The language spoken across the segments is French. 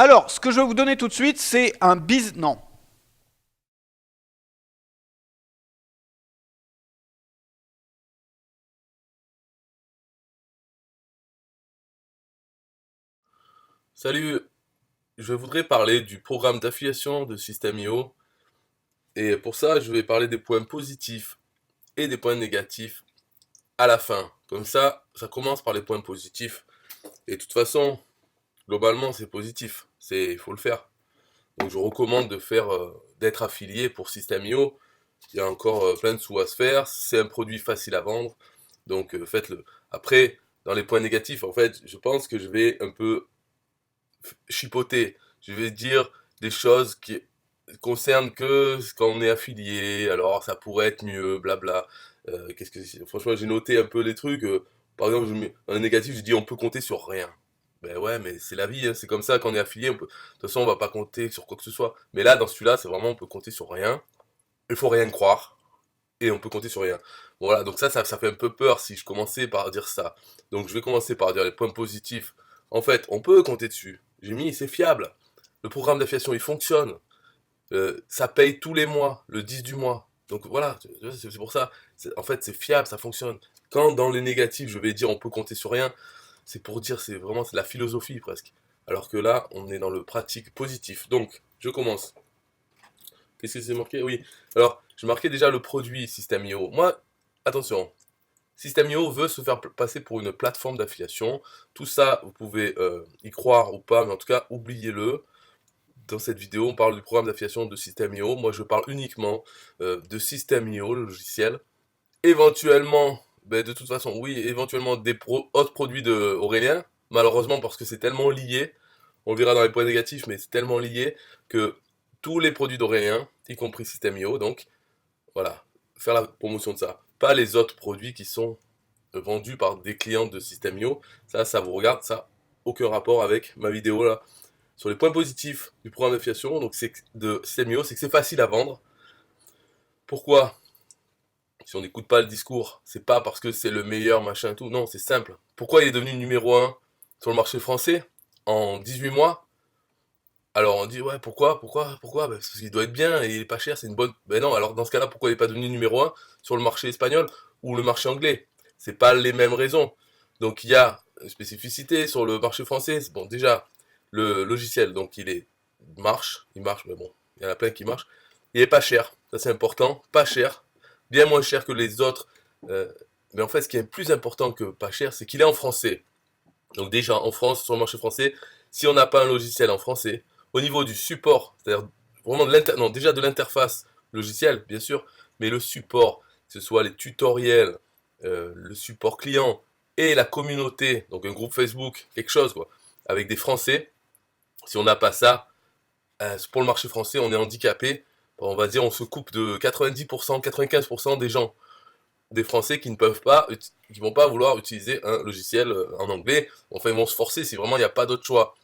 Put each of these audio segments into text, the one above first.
Alors, ce que je vais vous donner tout de suite, c'est un Non. Salut, je voudrais parler du programme d'affiliation de System.io et pour ça je vais parler des points positifs et des points négatifs à la fin. Comme ça commence par les points positifs et de toute façon, globalement c'est positif, il faut le faire. Donc je recommande d'être affilié pour System.io. Il y a encore plein de sous à se faire, c'est un produit facile à vendre, donc faites-le. Après, dans les points négatifs, en fait, je pense que je vais un peu chipoter. Je vais dire des choses qui concernent que quand on est affilié, alors ça pourrait être mieux, blabla. Franchement, j'ai noté un peu les trucs. Par exemple, dans les négatifs, j'ai dit on peut compter sur rien. Ben ouais, mais c'est la vie, hein, c'est comme ça quand on est affilié. De toute façon, on va pas compter sur quoi que ce soit. Mais là, dans celui-là, c'est vraiment on peut compter sur rien. Il faut rien croire et on peut compter sur rien. Voilà, donc ça fait un peu peur si je commençais par dire ça. Donc je vais commencer par dire les points positifs. En fait, on peut compter dessus. J'ai mis, c'est fiable. Le programme d'affiliation, il fonctionne. Ça paye tous les mois, le 10 du mois. Donc voilà, c'est pour ça. En fait, c'est fiable, ça fonctionne. Quand dans les négatifs, je vais dire on peut compter sur rien, c'est pour dire c'est de la philosophie presque. Alors que là, on est dans le pratique positif. Donc, je commence. Qu'est-ce que c'est marqué? Oui. Alors, je marquais déjà le produit System.io. Moi, attention, System.io veut se faire passer pour une plateforme d'affiliation. Tout ça, vous pouvez y croire ou pas, mais en tout cas, oubliez-le. Dans cette vidéo, on parle du programme d'affiliation de System.io. Moi, je parle uniquement de System.io, le logiciel. Éventuellement, ben, de toute façon, oui, éventuellement autres produits de Aurélien. Malheureusement, parce que c'est tellement lié. On le verra dans les points négatifs, mais c'est tellement lié que tous les produits d'Aurélien, y compris System.io, donc voilà, faire la promotion de ça. Pas les autres produits qui sont vendus par des clients de System.io. Ça vous regarde, ça, aucun rapport avec ma vidéo là. Sur les points positifs du programme d'affiliation, donc c'est de System.io, c'est que c'est facile à vendre. Pourquoi? Si on n'écoute pas le discours, c'est pas parce que c'est le meilleur machin tout, non, c'est simple. Pourquoi il est devenu numéro un sur le marché français en 18 mois? Alors on dit ouais pourquoi? Ben, parce qu'il doit être bien et il est pas cher, c'est une bonne. Ben non, alors dans ce cas-là, pourquoi il est pas devenu numéro un sur le marché espagnol ou le marché anglais? C'est pas les mêmes raisons. Donc il y a une spécificité sur le marché français. Bon déjà, le logiciel, donc il marche, mais bon, il y en a plein qui marchent. Il est pas cher, ça c'est important, pas cher, bien moins cher que les autres. Euh, mais en fait, ce qui est plus important que pas cher, c'est qu'il est en français. Donc déjà en France, sur le marché français, si on n'a pas un logiciel en français, au niveau du support, c'est-à-dire vraiment non, déjà de l'interface logicielle, bien sûr, mais le support, que ce soit les tutoriels, le support client et la communauté, donc un groupe Facebook, quelque chose quoi, avec des Français, si on n'a pas ça, pour le marché français, on est handicapé. On va dire, on se coupe de 90%, 95% des gens des Français qui ne peuvent pas, qui vont pas vouloir utiliser un logiciel en anglais. Enfin, ils vont se forcer si vraiment il n'y a pas d'autre choix.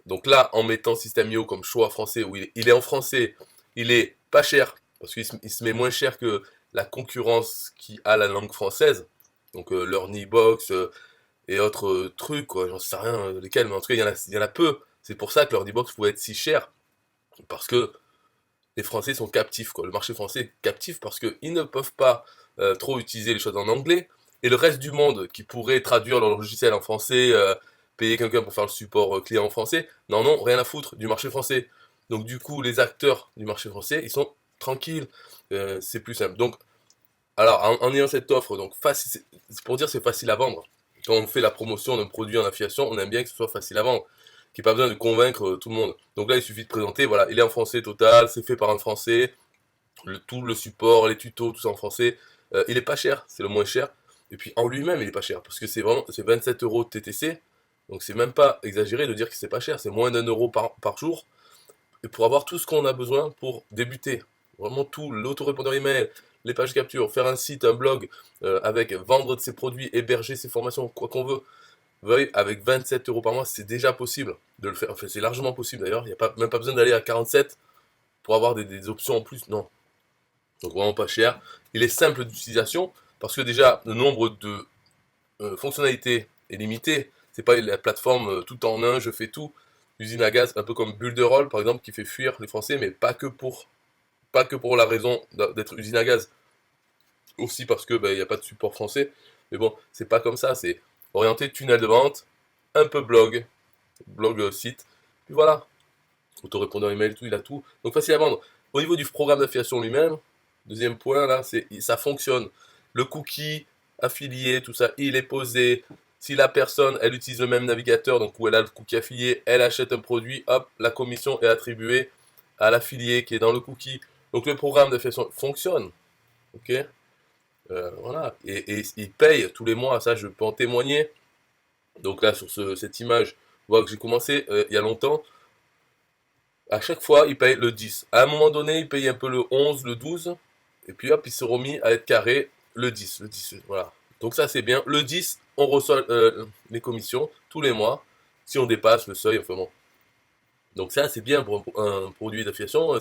Donc là, en mettant System.io comme choix français, où il est en français, il est pas cher, parce il se met moins cher que la concurrence qui a la langue française. Donc l'Earnybox et autres trucs, quoi, j'en sais rien lesquels, mais en tout cas, il y en a peu. C'est pour ça que l'Earnybox pouvait être si cher, parce que les Français sont captifs, quoi. Le marché français est captif parce qu'ils ne peuvent pas trop utiliser les choses en anglais. Et le reste du monde qui pourrait traduire leur logiciel en français, payer quelqu'un pour faire le support client en français, n'en ont rien à foutre du marché français. Donc du coup, les acteurs du marché français, ils sont tranquilles. C'est plus simple. Donc, alors, en ayant cette offre, donc c'est pour dire c'est facile à vendre. Quand on fait la promotion d'un produit en affiliation, on aime bien que ce soit facile à vendre, qu'il n'y ait pas besoin de convaincre tout le monde. Donc là, il suffit de présenter, voilà, il est en français total, c'est fait par un français, tout le support, les tutos, tout ça en français. Il est pas cher, c'est le moins cher. Et puis en lui-même, il est pas cher, parce que c'est 27 euros de TTC, donc c'est même pas exagéré de dire que c'est pas cher, c'est moins d'1 euro par jour, et pour avoir tout ce qu'on a besoin pour débuter. Vraiment tout, l'autorépondeur email, les pages capture, faire un site, un blog, avec vendre de ses produits, héberger ses formations, quoi qu'on veut. Veuille, avec 27 euros par mois, c'est déjà possible de le faire. Enfin, c'est largement possible d'ailleurs. Il n'y a même pas besoin d'aller à 47 pour avoir des options en plus. Non. Donc vraiment pas cher. Il est simple d'utilisation parce que déjà, le nombre de fonctionnalités est limité. C'est pas la plateforme tout en un, je fais tout. usine à gaz, un peu comme Bulderol par exemple, qui fait fuir les Français, mais pas que pour la raison d'être usine à gaz, aussi parce que il n'y a pas de support français. Mais bon, c'est pas comme ça, c'est orienté tunnel de vente, un peu site, puis voilà. Autorépondeur email, tout, il a tout. Donc facile à vendre. Au niveau du programme d'affiliation lui-même, deuxième point là, c'est ça fonctionne. Le cookie affilié, tout ça, il est posé. Si la personne, elle utilise le même navigateur, donc où elle a le cookie affilié, elle achète un produit, hop, la commission est attribuée à l'affilié qui est dans le cookie. Donc le programme d'affiliation fonctionne. Ok, voilà. Et il paye tous les mois, ça je peux en témoigner. Donc là, sur cette image, on voit que j'ai commencé il y a longtemps. À chaque fois, il paye le 10. À un moment donné, il paye un peu le 11, le 12. Et puis hop, il s'est remis à être carré le 10. Le 10, voilà. Donc ça, c'est bien. Le 10, on reçoit les commissions tous les mois. Si on dépasse le seuil, enfin bon. Donc ça, c'est bien pour un produit d'affiliation.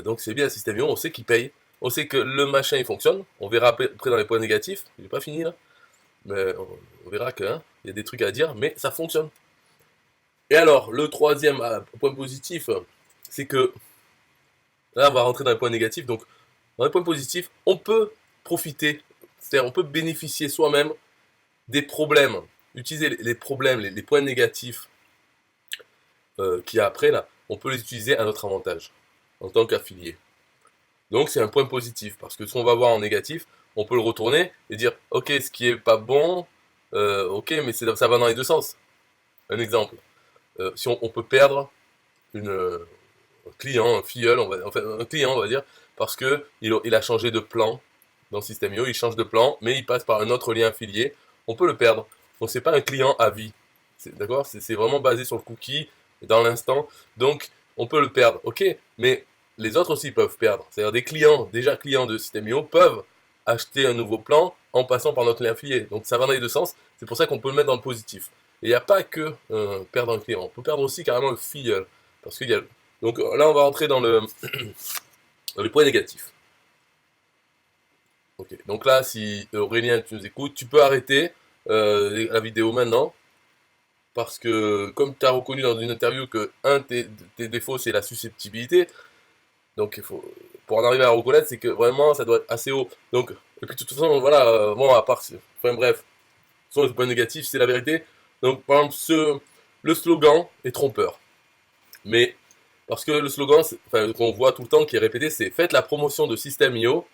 Donc c'est bien, System.io, on sait qu'il paye. On sait que le machin, il fonctionne. On verra après dans les points négatifs. Il n'est pas fini là. Mais on verra qu'il y a des trucs à dire, mais ça fonctionne. Et alors, le troisième point positif, c'est que, là on va rentrer dans les points négatifs, donc dans les points positifs, on peut profiter, c'est-à-dire on peut bénéficier soi-même des problèmes, utiliser les problèmes, les points négatifs qu'il y a après, là, on peut les utiliser à notre avantage, en tant qu'affilié. Donc c'est un point positif, parce que ce qu'on va voir en négatif, on peut le retourner et dire, ok, ce qui est pas bon, ok, mais ça va dans les deux sens. Un exemple. Si on peut perdre un client, un filleul, enfin un client on va dire, parce que il a changé de plan dans System.io, il change de plan, mais il passe par un autre lien affilié, on peut le perdre. Donc c'est pas un client à vie, d'accord? C'est vraiment basé sur le cookie, dans l'instant, donc on peut le perdre, ok, mais les autres aussi peuvent perdre. C'est-à-dire des clients, déjà clients de System.io, peuvent acheter un nouveau plan en passant par notre lien affilié. Donc ça va dans les deux sens, c'est pour ça qu'on peut le mettre dans le positif. Et il n'y a pas que perdre un client, on peut perdre aussi carrément le filleul. Parce qu'il y a... Donc là, on va rentrer dans dans les points négatifs. Ok, donc là, si Aurélien, tu nous écoutes, tu peux arrêter la vidéo maintenant. Parce que, comme tu as reconnu dans une interview que un de tes défauts, c'est la susceptibilité. Donc, pour en arriver à reconnaître, c'est que vraiment, ça doit être assez haut. Donc, et puis de toute façon, voilà, bon, à part, enfin bref, ce sont les points négatifs, c'est la vérité. Donc, par exemple, le slogan est trompeur. Mais, parce que le slogan, qu'on voit tout le temps, qui est répété, c'est faites la promotion de System.io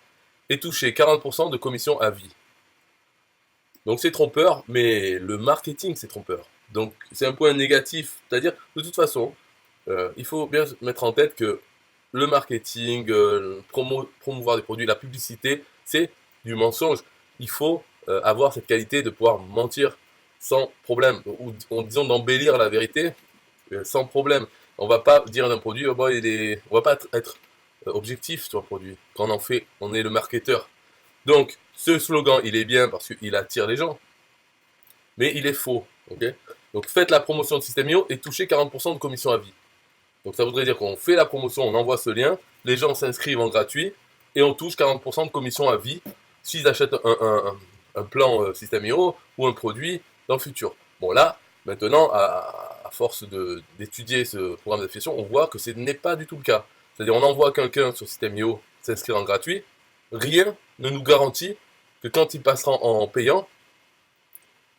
et touchez 40% de commission à vie. Donc c'est trompeur, mais le marketing c'est trompeur. Donc c'est un point négatif, c'est-à-dire de toute façon, il faut bien mettre en tête que le marketing, promouvoir des produits, la publicité, c'est du mensonge. Il faut avoir cette qualité de pouvoir mentir sans problème, ou disons d'embellir la vérité sans problème. On va pas dire d'un produit, oh bon, on va pas être objectif sur un produit. Quand on en fait, on est le marketeur. Donc, ce slogan, il est bien parce qu'il attire les gens, mais il est faux. Okay, donc, faites la promotion de System.io et touchez 40% de commission à vie. Donc, ça voudrait dire qu'on fait la promotion, on envoie ce lien, les gens s'inscrivent en gratuit et on touche 40% de commission à vie s'ils achètent un plan System.io ou un produit dans le futur. Bon, là, maintenant, à force d'étudier ce programme d'affiliation, on voit que ce n'est pas du tout le cas. C'est-à-dire, on envoie quelqu'un sur System.io s'inscrire en gratuit, rien ne nous garantit que quand il passera en payant,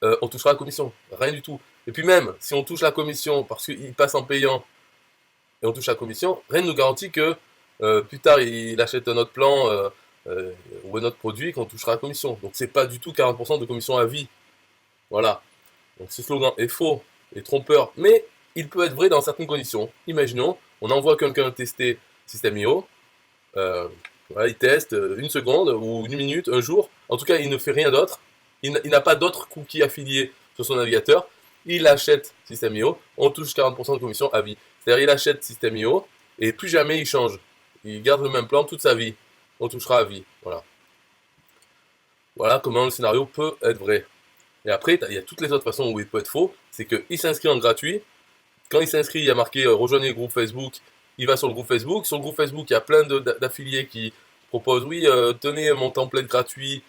on touchera la commission. Rien du tout. Et puis même, si on touche la commission parce qu'il passe en payant et on touche la commission, rien ne nous garantit que plus tard il achète un autre plan ou un autre produit qu'on touchera la commission. Donc c'est pas du tout 40% de commission à vie. Voilà. Donc ce slogan est faux et trompeur, mais il peut être vrai dans certaines conditions. Imaginons, on envoie quelqu'un tester System.io, voilà, il teste une seconde ou une minute, un jour. En tout cas, il ne fait rien d'autre. Il n'a pas d'autres cookies affiliés sur son navigateur. Il achète System.io, on touche 40% de commission à vie. C'est-à-dire il achète System.io et plus jamais il change. Il garde le même plan toute sa vie. On touchera à vie. Voilà. Voilà comment le scénario peut être vrai. Et après, il y a toutes les autres façons où il peut être faux. C'est qu'il s'inscrit en gratuit. Quand il s'inscrit, il y a marqué rejoignez le groupe Facebook. Il va sur le groupe Facebook. Sur le groupe Facebook, il y a plein d'affiliés qui proposent oui, tenez mon template gratuit,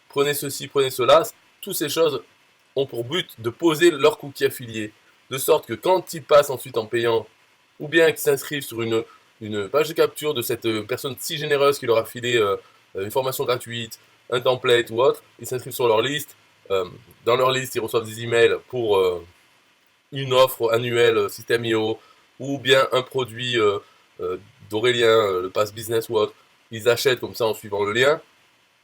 prenez ceci, prenez cela. Toutes ces choses ont pour but de poser leur cookie affilié. de sorte que quand ils passent ensuite en payant, ou bien qu'ils s'inscrivent sur une page de capture de cette personne si généreuse qui leur a filé une formation gratuite, un template ou autre, ils s'inscrivent sur leur liste. Dans leur liste, ils reçoivent des emails pour une offre annuelle System.io ou bien un produit d'Aurélien, le Pass Business ou autre. Ils achètent comme ça en suivant le lien.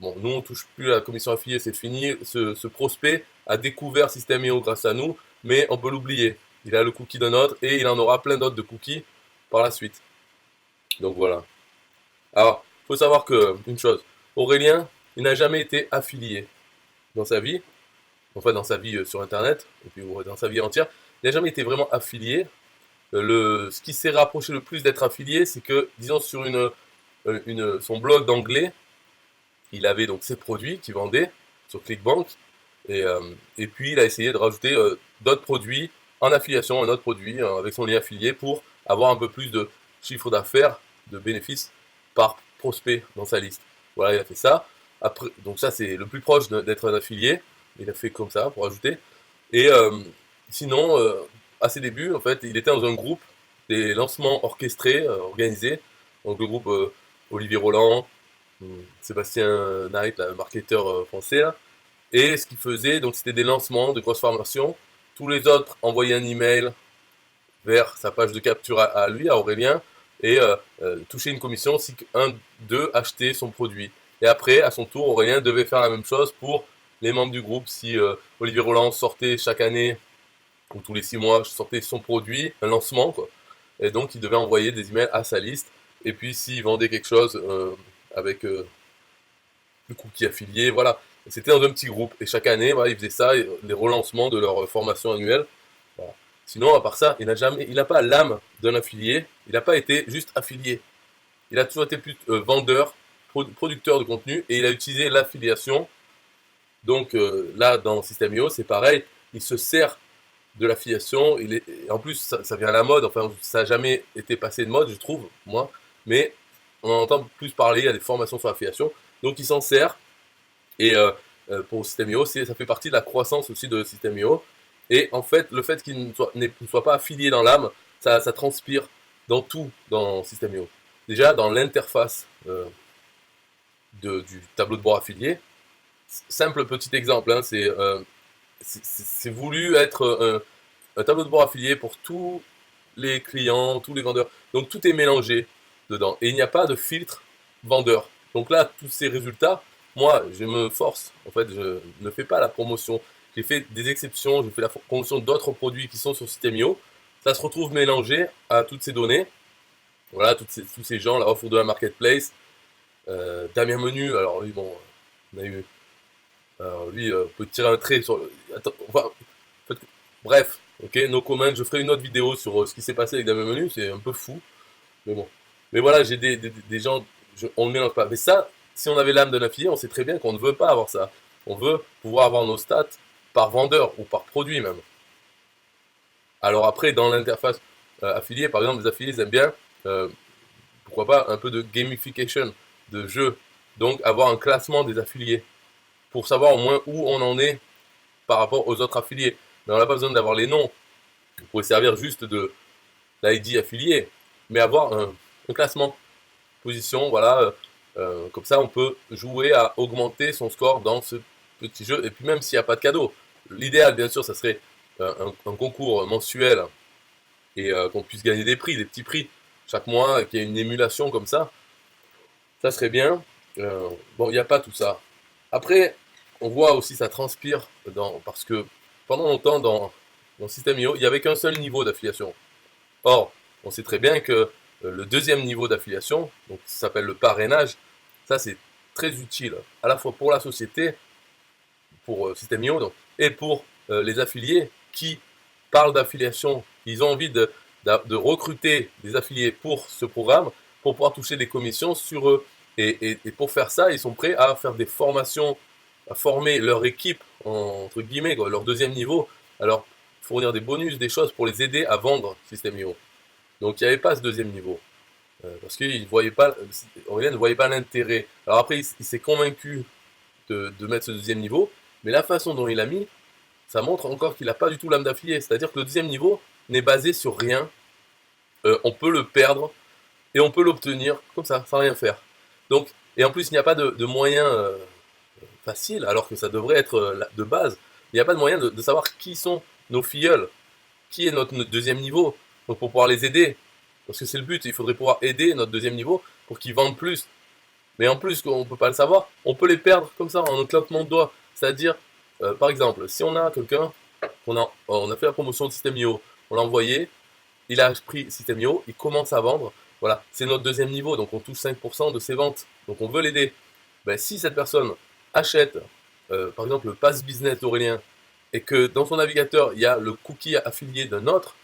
Bon, nous on touche plus à la commission affiliée, c'est fini. Ce prospect a découvert System.io grâce à nous, mais on peut l'oublier. Il a le cookie d'un autre et il en aura plein d'autres de cookies par la suite. Donc voilà. Alors, il faut savoir que une chose, Aurélien, il n'a jamais été affilié dans sa vie, enfin dans sa vie sur Internet, et puis dans sa vie entière. Il n'a jamais été vraiment affilié. Ce qui s'est rapproché le plus d'être affilié, c'est que, disons, sur son blog d'anglais, il avait donc ses produits qu'il vendait sur ClickBank, et puis il a essayé de rajouter d'autres produits en affiliation, un autre produit avec son lien affilié pour avoir un peu plus de chiffre d'affaires, de bénéfices par prospect dans sa liste. Voilà, il a fait ça. Après, donc ça, c'est le plus proche d'être un affilié. Il a fait comme ça pour ajouter. Et sinon, à ses débuts, en fait, il était dans un groupe des lancements orchestrés, organisés. Donc le groupe Olivier Roland, Sébastien Knight, le marketeur français, là. Et ce qu'il faisait, donc c'était des lancements de grosses formations. Tous les autres envoyaient un email vers sa page de capture à lui, à Aurélien, et toucher une commission si un d'eux achetait son produit. Et après, à son tour, Aurélien devait faire la même chose pour les membres du groupe. Si Olivier Roland sortait chaque année, ou tous les 6 mois, sortait son produit, un lancement, quoi. Et donc, il devait envoyer des emails à sa liste. Et puis, s'il vendait quelque chose avec le cookie affilié, voilà. C'était dans un petit groupe. Et chaque année, voilà, ils faisaient ça, les relancements de leur formation annuelle. Voilà. Sinon, à part ça, il n'a pas l'âme d'un affilié. Il n'a pas été juste affilié. Il a toujours été plus vendeur, producteur de contenu, et il a utilisé l'affiliation. Donc là, dans System.io, c'est pareil. Il se sert de l'affiliation. En plus, ça vient à la mode. Enfin, ça n'a jamais été passé de mode, je trouve, moi. Mais on en entend plus parler. Il y a des formations sur l'affiliation. Donc, il s'en sert. Et pour System.io, ça fait partie de la croissance aussi de System.io. Et en fait, le fait qu'il ne soit pas affilié dans l'âme, ça transpire dans tout dans System.io. Déjà, dans l'interface du tableau de bord affilié, simple petit exemple, hein, c'est voulu être un tableau de bord affilié pour tous les clients, tous les vendeurs. Donc tout est mélangé dedans. Et il n'y a pas de filtre vendeur. Donc là, tous ces résultats, moi, je me force. En fait, je ne fais pas la promotion. J'ai fait des exceptions, j'ai fait la promotion d'autres produits qui sont sur System.io. Ça se retrouve mélangé à toutes ces données. Voilà, tous ces gens, la offre de la marketplace. Damien Menu, alors lui, bon, on a eu. Alors lui, on peut tirer un trait sur. Attends, enfin, bref, ok, no comment. Je ferai une autre vidéo sur ce qui s'est passé avec Damien Menu, c'est un peu fou. Mais bon. Mais voilà, j'ai des gens, on ne mélange pas. Mais ça, si on avait l'âme d'un affilié, on sait très bien qu'on ne veut pas avoir ça. On veut pouvoir avoir nos stats par vendeur ou par produit même. Alors après, dans l'interface affiliée, par exemple, les affiliés aiment bien, pourquoi pas, un peu de gamification, de jeu. Donc avoir un classement des affiliés pour savoir au moins où on en est par rapport aux autres affiliés. Mais on n'a pas besoin d'avoir les noms. Vous pouvez servir juste de l'ID affilié, mais avoir un classement, position, voilà. Comme ça, on peut jouer à augmenter son score dans ce petit jeu. Et puis même s'il n'y a pas de cadeau, l'idéal, bien sûr, ça serait un concours mensuel et qu'on puisse gagner des prix, des petits prix chaque mois, qu'il y ait une émulation comme ça. Ça serait bien. Bon, il n'y a pas tout ça. Après, on voit aussi ça transpire parce que pendant longtemps dans System.io, il n'y avait qu'un seul niveau d'affiliation. Or, on sait très bien que le deuxième niveau d'affiliation, donc ça s'appelle le parrainage, ça c'est très utile à la fois pour la société, pour System.io, donc, et pour les affiliés qui parlent d'affiliation. Ils ont envie de recruter des affiliés pour ce programme pour pouvoir toucher des commissions sur eux. Et pour faire ça, ils sont prêts à faire des formations, à former leur équipe, entre guillemets, quoi, leur deuxième niveau, à leur fournir des bonus, des choses pour les aider à vendre System.io. Donc il n'y avait pas ce deuxième niveau. Parce Aurélien ne voyait pas l'intérêt. Alors après, il s'est convaincu de mettre ce deuxième niveau, mais la façon dont il a mis, ça montre encore qu'il n'a pas du tout l'âme d'affilié. C'est-à-dire que le deuxième niveau n'est basé sur rien. On peut le perdre et on peut l'obtenir comme ça, sans rien faire. Donc, et en plus, il n'y a pas de moyen facile, alors que ça devrait être de base. Il n'y a pas de moyen de savoir qui sont nos filleuls, qui est notre deuxième niveau, donc pour pouvoir les aider. Parce que c'est le but, il faudrait pouvoir aider notre deuxième niveau pour qu'ils vendent plus. Mais en plus, on ne peut pas le savoir, on peut les perdre comme ça en un claquement de doigts. C'est-à-dire, par exemple, si on a quelqu'un, on a fait la promotion de System.io, on l'a envoyé, il a pris System.io, il commence à vendre, voilà, c'est notre deuxième niveau, donc on touche 5% de ses ventes, donc on veut l'aider. Ben, si cette personne achète, par exemple, le Pass Business d'Aurélien, et que dans son navigateur, il y a le cookie affilié d'un autre,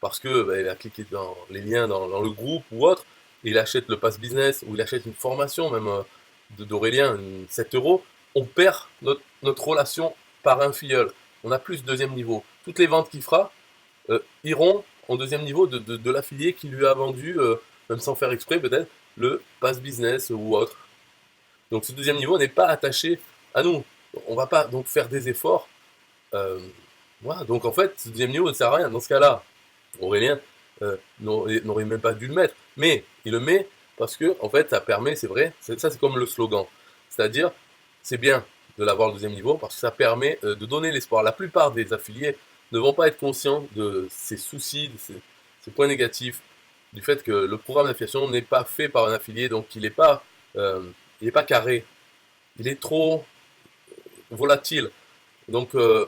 parce que ben, il a cliqué dans les liens dans le groupe ou autre, et il achète le Pass Business, ou il achète une formation même d'Aurélien, 7 euros, on perd notre relation par un filleul. On n'a plus de deuxième niveau. Toutes les ventes qu'il fera iront en deuxième niveau de l'affilié qui lui a vendu, même sans faire exprès peut-être, le Pass Business ou autre. Donc ce deuxième niveau n'est pas attaché à nous. On ne va pas donc faire des efforts. Voilà. Donc en fait, ce deuxième niveau ne sert à rien. Dans ce cas-là, Aurélien n'aurait même pas dû le mettre. Mais il le met parce que en fait, ça permet, c'est vrai, ça c'est comme le slogan. C'est-à-dire, c'est bien de l'avoir le deuxième niveau parce que ça permet de donner l'espoir. La plupart des affiliés ne vont pas être conscients de ces soucis, de ces points négatifs, du fait que le programme d'affiliation n'est pas fait par un affilié, donc il n'est pas carré, il est trop volatile. Donc on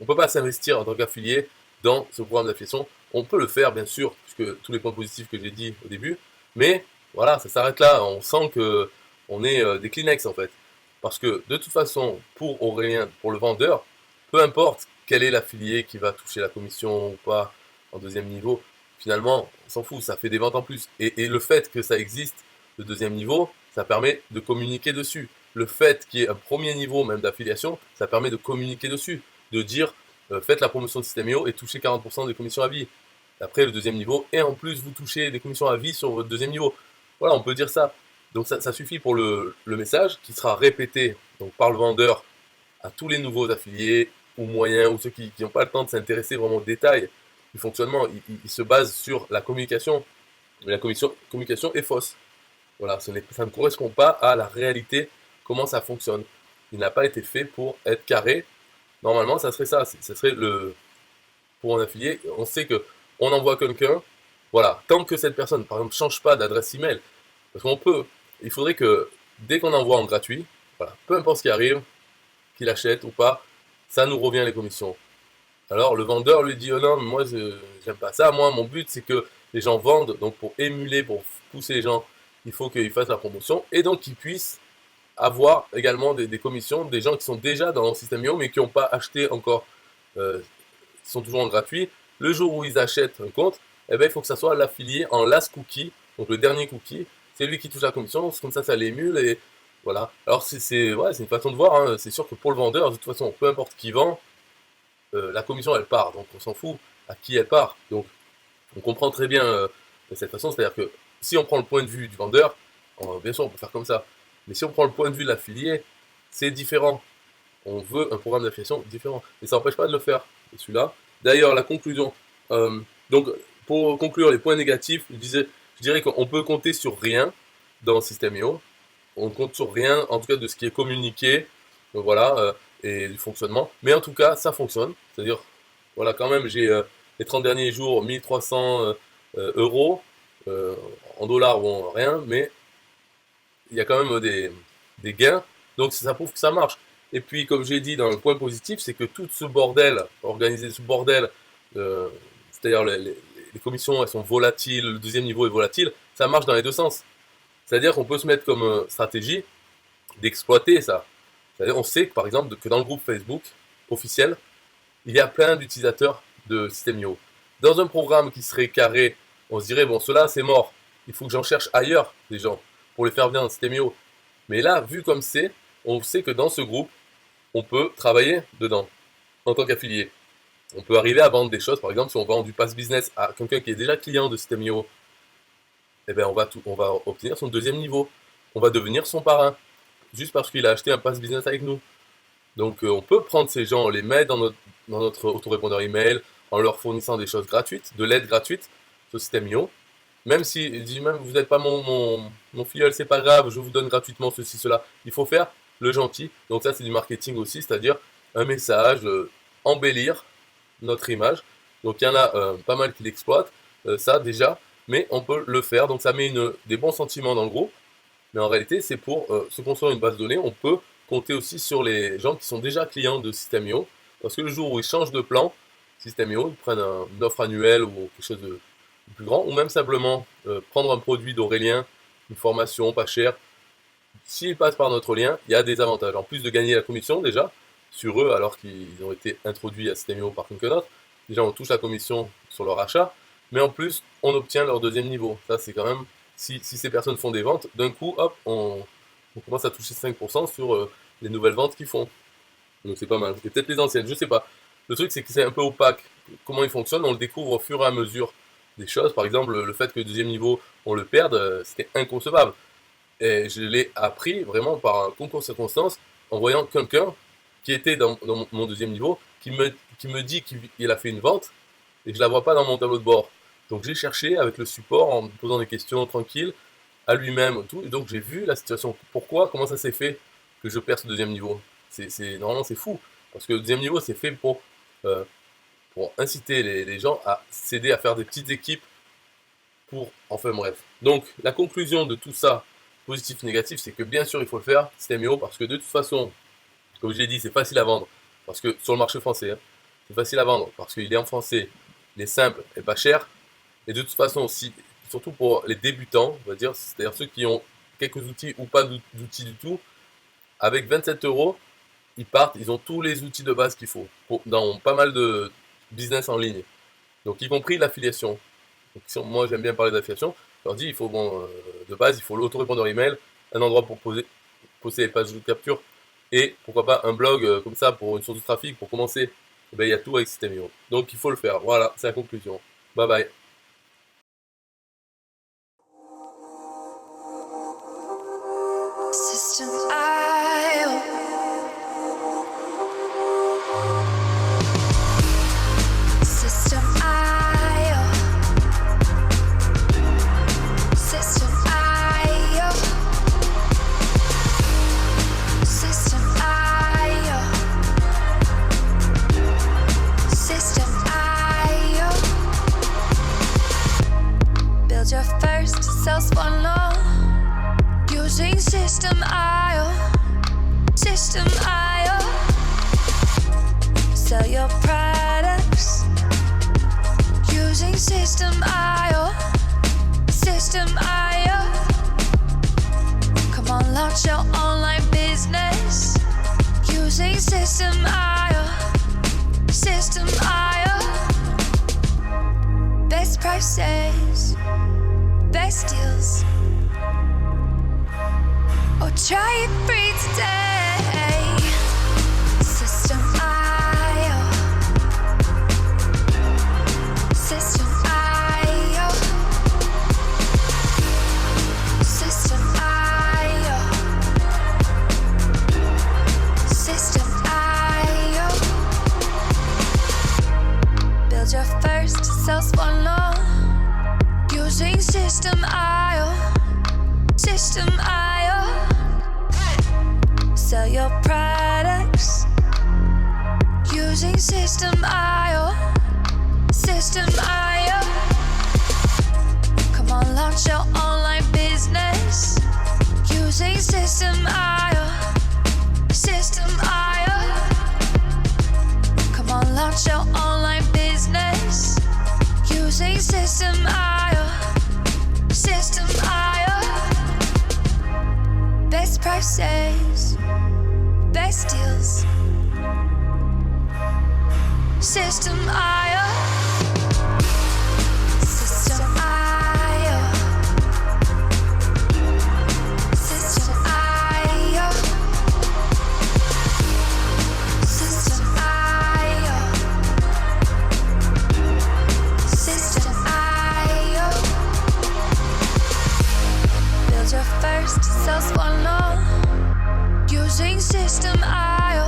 ne peut pas s'investir en tant qu'affilié dans ce programme d'affiliation. On peut le faire bien sûr, puisque tous les points positifs que j'ai dit au début, mais voilà, ça s'arrête là. On sent que on est des Kleenex en fait. Parce que de toute façon, pour Aurélien, pour le vendeur, peu importe quel est l'affilié qui va toucher la commission ou pas en deuxième niveau, finalement, on s'en fout, ça fait des ventes en plus. Et le fait que ça existe, le deuxième niveau, ça permet de communiquer dessus. Le fait qu'il y ait un premier niveau même d'affiliation, ça permet de communiquer dessus, de dire faites la promotion de System.io et touchez 40% des commissions à vie. Après le deuxième niveau, et en plus vous touchez des commissions à vie sur votre deuxième niveau. Voilà, on peut dire ça. Donc ça suffit pour le message qui sera répété donc, par le vendeur à tous les nouveaux affiliés ou moyens ou ceux qui n'ont pas le temps de s'intéresser vraiment au détail du fonctionnement. Ils se basent sur la communication. Mais la communication est fausse. Voilà, ça ne correspond pas à la réalité, comment ça fonctionne. Il n'a pas été fait pour être carré. Normalement, ça serait ça. Ça serait pour un affilié, on sait que on envoie quelqu'un. Voilà, tant que cette personne, par exemple, change pas d'adresse email, parce qu'on peut, il faudrait que dès qu'on envoie en gratuit, voilà, peu importe ce qui arrive, qu'il achète ou pas, ça nous revient les commissions. Alors le vendeur lui dit oh non, moi j'aime pas ça, moi mon but c'est que les gens vendent, donc pour émuler, pour pousser les gens, il faut qu'ils fassent la promotion et donc qu'ils puissent avoir également des commissions, des gens qui sont déjà dans le système IO mais qui n'ont pas acheté encore, qui sont toujours en gratuit. Le jour où ils achètent un compte, eh ben, il faut que ça soit l'affilié en last cookie, donc le dernier cookie, c'est lui qui touche la commission, comme ça l'émule et voilà. Alors c'est une façon de voir, hein. C'est sûr que pour le vendeur, de toute façon, peu importe qui vend, la commission elle part, donc on s'en fout à qui elle part. Donc on comprend très bien de cette façon, c'est-à-dire que si on prend le point de vue du vendeur, bien sûr on peut faire comme ça, mais si on prend le point de vue de l'affilié, c'est différent. On veut un programme d'affiliation différent, mais ça n'empêche pas de le faire, celui-là. D'ailleurs, la conclusion, donc pour conclure les points négatifs, je dirais qu'on peut compter sur rien dans System.io, on compte sur rien, en tout cas de ce qui est communiqué, voilà, et du fonctionnement. Mais en tout cas, ça fonctionne. C'est-à-dire, voilà, quand même, j'ai les 30 derniers jours 1300 euros, en dollars, bon, rien, mais il y a quand même des gains. Donc ça prouve que ça marche. Et puis, comme j'ai dit dans le point positif, c'est que tout ce bordel, organiser ce bordel, c'est-à-dire les commissions, elles sont volatiles, le deuxième niveau est volatile, ça marche dans les deux sens. C'est-à-dire qu'on peut se mettre comme stratégie d'exploiter ça. C'est-à-dire on sait que, par exemple, que dans le groupe Facebook officiel, il y a plein d'utilisateurs de System.io. Dans un programme qui serait carré, on se dirait, bon, cela c'est mort, il faut que j'en cherche ailleurs des gens pour les faire venir dans System.io. Mais là, vu comme c'est, on sait que dans ce groupe, on peut travailler dedans en tant qu'affilié. On peut arriver à vendre des choses, par exemple, si on vend du Pass Business à quelqu'un qui est déjà client de System.io, eh ben on va obtenir son deuxième niveau. On va devenir son parrain, juste parce qu'il a acheté un Pass Business avec nous. Donc on peut prendre ces gens, les mettre dans notre autorépondeur email en leur fournissant des choses gratuites, de l'aide gratuite sur System.io. Même si il dit même vous n'êtes pas mon filleul, c'est pas grave, je vous donne gratuitement ceci, cela. Il faut faire le gentil. Donc ça c'est du marketing aussi, c'est-à-dire un message, embellir notre image. Donc il y en a pas mal qui l'exploitent, ça déjà, mais on peut le faire. Donc ça met des bons sentiments dans le groupe. Mais en réalité, c'est pour se construire une base de données. On peut compter aussi sur les gens qui sont déjà clients de System.io. Parce que le jour où ils changent de plan, System.io, ils prennent une offre annuelle ou quelque chose de plus grand, ou même simplement prendre un produit d'Aurélien, une formation pas chère. S'ils passent par notre lien, il y a des avantages. En plus de gagner la commission déjà, sur eux, alors qu'ils ont été introduits à System.io par quelqu'un d'autre, déjà on touche la commission sur leur achat, mais en plus, on obtient leur deuxième niveau. Ça, c'est quand même... Si ces personnes font des ventes, d'un coup, hop, on commence à toucher 5% sur les nouvelles ventes qu'ils font. Donc c'est pas mal. Et peut-être les anciennes, je sais pas. Le truc, c'est que c'est un peu opaque. Comment ils fonctionnent, on le découvre au fur et à mesure des choses. Par exemple, le fait que le deuxième niveau, on le perde, c'était inconcevable. Et je l'ai appris vraiment par un concours de circonstances en voyant quelqu'un qui était dans mon deuxième niveau, qui me dit qu'il a fait une vente et que je la vois pas dans mon tableau de bord. Donc j'ai cherché avec le support en me posant des questions tranquilles à lui-même tout, et donc j'ai vu la situation. Pourquoi, comment ça s'est fait que je perds ce deuxième niveau? Normalement c'est fou, parce que le deuxième niveau c'est fait pour inciter les gens à s'aider à faire des petites équipes enfin bref. Donc la conclusion de tout ça, positif, négatif, c'est que bien sûr il faut le faire, System.io, parce que de toute façon, comme je l'ai dit, c'est facile à vendre, parce que sur le marché français, hein, c'est facile à vendre, parce qu'il est en français, il est simple et pas cher. Et de toute façon, surtout pour les débutants, on va dire, c'est-à-dire ceux qui ont quelques outils ou pas d'outils du tout, avec 27 €, ils partent, ils ont tous les outils de base qu'il faut dans pas mal de business en ligne. Donc, y compris l'affiliation. Donc, moi, j'aime bien parler d'affiliation. Je leur dis, il faut, de base, il faut l'autorépondeur email, un endroit pour poster les pages de capture et pourquoi pas un blog comme ça pour une source de trafic pour commencer. Il y a tout avec System.io. Donc, il faut le faire. Voilà, c'est la conclusion. Bye bye. System.io. System.io. System.io. System.io. System.io. Build your first sales funnel using System.io. System.io. Sell your products using System.io. System.io. Come on, launch your online business using System.io. System.io. Best prices, best deals. Or try it free today. System.io. System.io. System.io. System.io. Build your first sales funnel using System.io. System.io. Sell your products using System.io. System.io. Come on, launch your online business using System.io. System.io. Come on, launch your online business using System.io. System.io. Best prices, best deals. System.io. System.io. System.io. System.io. System.io. Build your first sales funnel using System.io.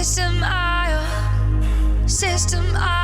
System IO. System IO.